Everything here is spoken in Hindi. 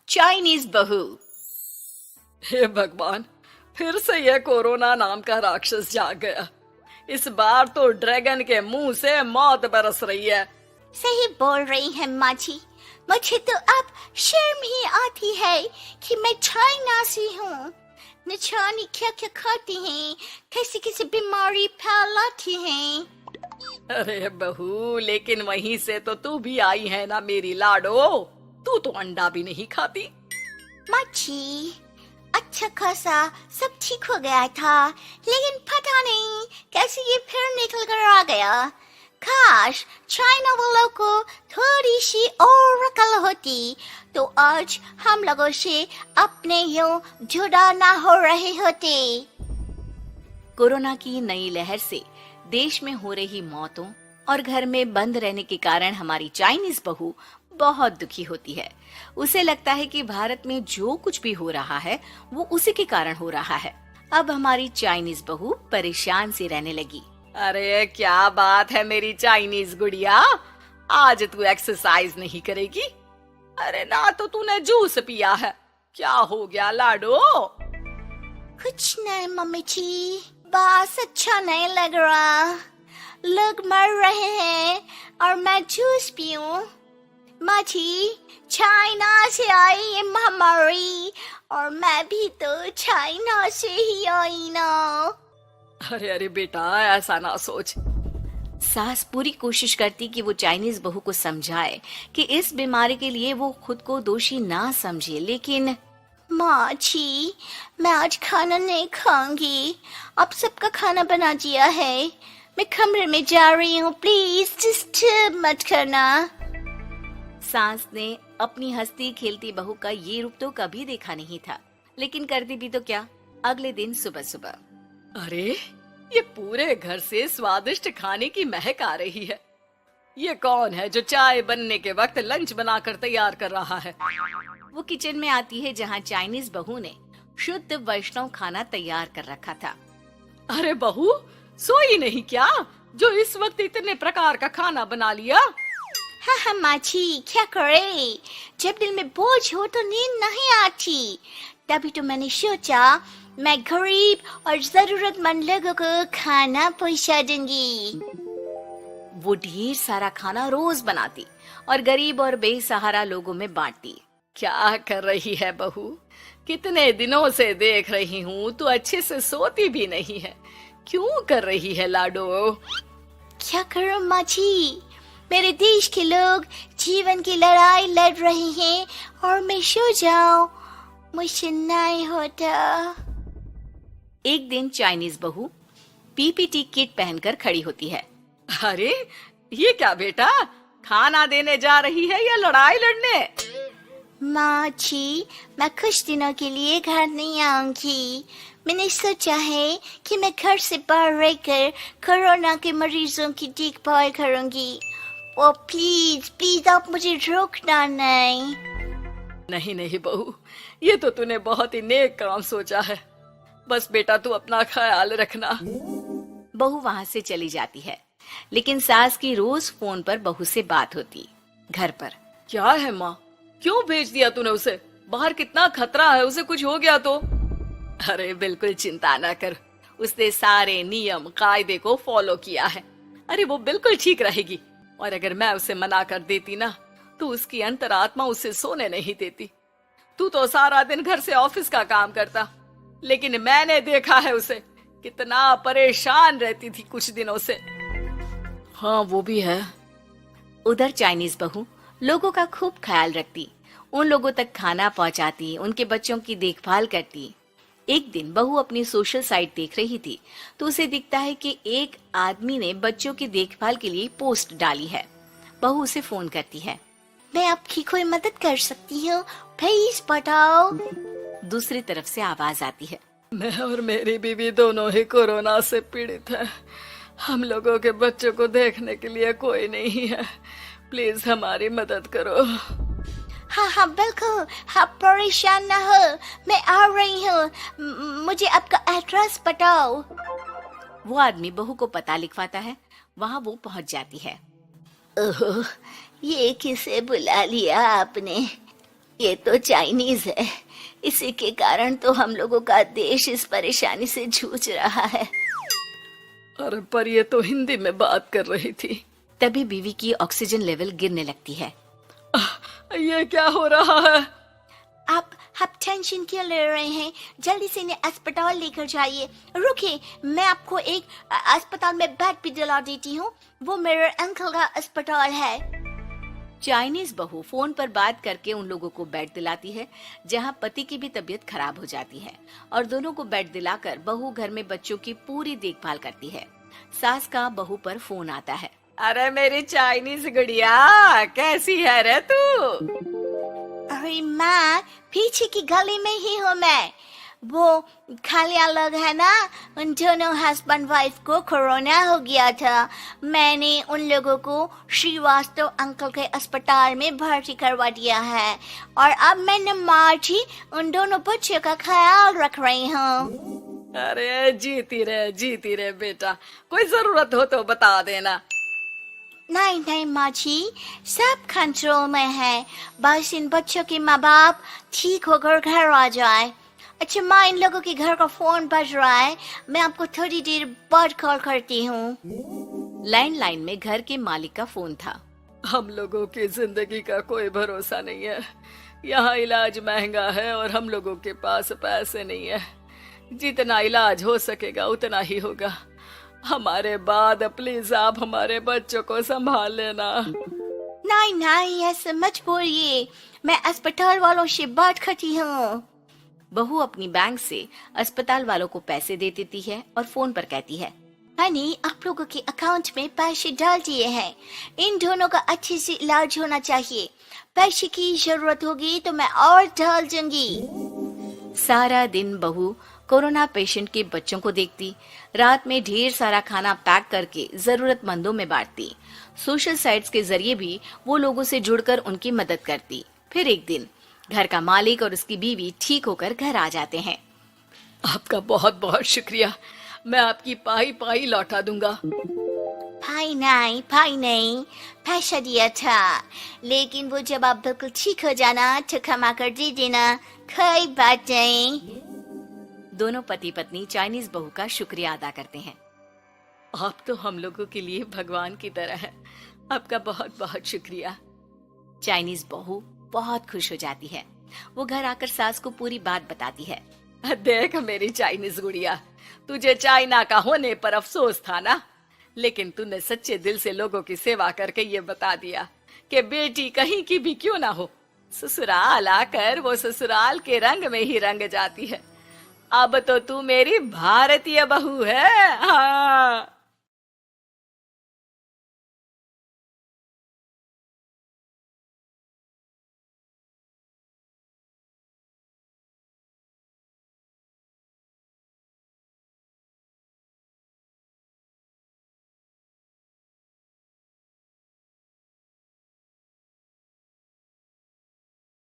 चाइनीज बहू। हे भगवान, फिर से यह कोरोना नाम का राक्षस जाग गया। इस बार तो ड्रैगन के मुंह से मौत बरस रही है। सही बोल रही है माँ जी। मुझे तो अब शर्म ही आती है कि मैं चाइना से हूँ। न जाने क्या क्या खाती हैं, कैसी कैसी बीमारी फैलाती हैं। अरे बहू, लेकिन वहीं से तो तू भी आई है ना मेरी लाडो। तू तो अंडा भी नहीं खाती। माँ जी, अच्छा खासा सब ठीक हो गया था, लेकिन पता नहीं कैसे ये फिर निकल कर आ गया। काश चाइना वालों को थोड़ी सी और अकल होती तो आज हम लोगों से अपने यूं जुदा ना हो रहे होते। कोरोना की नई लहर से देश में हो रही मौतों और घर में बंद रहने के कारण हमारी चाइनीज बहू बहुत दुखी होती है। उसे लगता है कि भारत में जो कुछ भी हो रहा है वो उसी के कारण हो रहा है। अब हमारी चाइनीज बहू परेशान सी रहने लगी। अरे क्या बात है मेरी चाइनीज गुड़िया, आज तू एक्सरसाइज नहीं करेगी? अरे ना तो तूने जूस पिया है। क्या हो गया लाडो? कुछ नहीं मम्मी जी, बस अच्छा नहीं लग रहा। लोग मर रहे हैं और मैं जूस पीऊं। माँ जी, चाइना से आई ये महामारी और मैं भी तो चाइना से ही आई ना। अरे अरे बेटा, ऐसा ना सोच। सास पूरी कोशिश करती कि वो चाइनीज बहू को समझाए कि इस बीमारी के लिए वो खुद को दोषी ना समझे, लेकिन माँ जी, मैं आज खाना नहीं खाऊंगी। अब सबका खाना बना दिया है। मैं कमरे में जा रही हूँ, प्लीज डिस्टर्ब मत करना। सास ने अपनी हंसती खेलती बहू का ये रूप तो कभी देखा नहीं था, लेकिन करती भी तो क्या। अगले दिन सुबह सुबह, अरे ये पूरे घर से स्वादिष्ट खाने की महक आ रही है। ये कौन है जो चाय बनने के वक्त लंच बनाकर तैयार कर रहा है? वो किचन में आती है जहाँ चाइनीज बहू ने शुद्ध वैष्णव खाना तैयार कर रखा था। अरे बहू, सोई नहीं क्या जो इस वक्त इतने प्रकार का खाना बना लिया? हाँ हाँ माँ जी, क्या करे, जब दिल में बोझ हो तो नींद नहीं आती। तभी तो मैंने सोचा मैं गरीब और जरूरतमंद लोगों को खाना पहुंचा दूंगी। वो ढेर सारा खाना रोज बनाती और गरीब और बेसहारा लोगों में बांटती। क्या कर रही है बहू? कितने दिनों से देख रही हूँ तू अच्छे से सोती भी नहीं है। क्यों कर रही है लाडो? क्या करूं माँ जी, मेरे देश के लोग जीवन की लड़ाई लड़ रहे हैं और मैं सो जाऊं, मुझसे नहीं होता। एक दिन चाइनीज बहू पीपीटी किट पहनकर खड़ी होती है। अरे ये क्या बेटा, खाना देने जा रही है या लड़ाई लड़ने? माँ जी, मैं कुछ दिनों के लिए घर नहीं आऊंगी। मैंने सोचा है कि मैं घर से बाहर रहकर कोरोना के मरीजों की देखभाल करूंगी। ओ प्लीज प्लीज आप मुझे रोकना नहीं। नहीं नहीं बहू, ये तो तूने बहुत ही नेक काम सोचा है। बस बेटा तू अपना ख्याल रखना। बहू वहाँ से चली जाती है, लेकिन सास की रोज फोन पर बहू से बात होती। घर पर क्या है माँ, क्यों भेज दिया तूने उसे? बाहर कितना खतरा है, उसे कुछ हो गया तो? अरे बिल्कुल चिंता ना कर, उसने सारे नियम कायदे को फॉलो किया है। अरे वो बिल्कुल ठीक रहेगी। और अगर मैं उसे मना कर देती ना तो उसकी अंतरात्मा उसे सोने नहीं देती। तू तो सारा दिन घर से ऑफिस का काम करता, लेकिन मैंने देखा है उसे कितना परेशान रहती थी कुछ दिनों से। हाँ वो भी है। उधर चाइनीज बहू लोगों का खूब ख्याल रखती, उन लोगों तक खाना पहुंचाती, उनके बच्चों की देखभाल करती। एक दिन बहू अपनी सोशल साइट देख रही थी तो उसे दिखता है कि एक आदमी ने बच्चों की देखभाल के लिए पोस्ट डाली है। बहू उसे फोन करती है। मैं आपकी कोई मदद कर सकती हूँ, प्लीज बताओ। दूसरी तरफ से आवाज आती है। मैं और मेरी बीवी दोनों ही कोरोना से पीड़ित हैं। हम लोगों के बच्चों को देखने के लिए कोई नहीं है, प्लीज हमारी मदद करो। हाँ हाँ बिल्कुल, आप परेशान न हो, मैं आ रही हूँ। मुझे आपका एड्रेस बताओ। वो आदमी बहू को पता लिखवाता है। वहाँ वो पहुँच जाती है। ओह, ये किसे बुला लिया आपने? ये तो चाइनीज है, इसी के कारण तो हम लोगों का देश इस परेशानी से जूझ रहा है। अरे पर ये तो हिंदी में बात कर रही थी। तभी बीवी की ऑक्सीजन लेवल गिरने लगती है। ये क्या हो रहा है? आप टेंशन क्यों ले रहे हैं? जल्दी से इन्हें अस्पताल लेकर जाइए। रुकिए, मैं आपको एक अस्पताल में बेड भी दिला देती हूँ। वो मेरे अंकल का अस्पताल है। चाइनीज बहू फोन पर बात करके उन लोगों को बेड दिलाती है, जहां पति की भी तबीयत खराब हो जाती है और दोनों को बेड दिलाकर बहू घर में बच्चों की पूरी देखभाल करती है। सास का बहू पर फोन आता है। अरे मेरी चाइनीज गुड़िया, कैसी है रे तू? अरे माँ, पीछे की गली में ही हूँ मैं। वो खालिया लोग है ना, उन दोनों हस्बैंड वाइफ को कोरोना हो गया था। मैंने उन लोगों को श्रीवास्तव अंकल के अस्पताल में भर्ती करवा दिया है और अब मैं नमाज ही उन दोनों बच्चों का ख्याल रख रही हूँ। अरे जीती रहे बेटा, कोई जरूरत हो तो बता देना। नहीं माँ जी, सब कंट्रोल में है। बस इन बच्चों के माँ बाप ठीक होकर घर आ जाए। अच्छा माँ, इन लोगों के घर का फोन बज रहा है, मैं आपको थोड़ी देर बाद कॉल करती हूँ। लैंडलाइन में घर के मालिक का फोन था। हम लोगों की जिंदगी का कोई भरोसा नहीं है। यहाँ इलाज महंगा है और हम लोगों के पास पैसे नहीं है। जितना इलाज हो सकेगा उतना ही होगा। हमारे बाद प्लीज आप हमारे बच्चों को संभाल लेना। नहीं, ऐसे मत बोलिए, मैं अस्पताल वालों से बात करती हूँ। बहू अपनी बैंक से अस्पताल वालों को पैसे दे देती है और फोन पर कहती है, मैंने आप लोगों के अकाउंट में पैसे डाल दिए हैं। इन दोनों का अच्छे से इलाज होना चाहिए। पैसे की जरूरत होगी तो मैं और डाल दूंगी। सारा दिन बहू कोरोना पेशेंट के बच्चों को देखती, रात में ढेर सारा खाना पैक करके जरूरतमंदों में बांटती। सोशल साइट्स के जरिए भी वो लोगों से जुड़कर उनकी मदद करती। फिर एक दिन घर का मालिक और उसकी बीवी ठीक होकर घर आ जाते हैं। आपका बहुत बहुत शुक्रिया, मैं आपकी पाई पाई लौटा दूंगा। भाई नहीं, पैसा दिया था, लेकिन वो जब आप बिल्कुल ठीक हो जाना तो क्षमा कर दे देना, कोई बात नहीं। दोनों पति पत्नी चाइनीज बहू का शुक्रिया अदा करते हैं। आप तो हम लोगों के लिए भगवान की तरह हैं। आपका बहुत बहुत शुक्रिया। चाइनीज बहू बहुत खुश हो जाती है। वो घर आकर सास को पूरी बात बताती है। देख मेरी चाइनीज गुड़िया, तुझे चाइना का होने पर अफसोस था ना, लेकिन तूने सच्चे दिल से लोगों की सेवा करके ये बता दिया कि बेटी कहीं की भी क्यों ना हो, ससुराल आकर वो ससुराल के रंग में ही रंग जाती है। अब तो तू मेरी भारतीय बहू है। हाँ।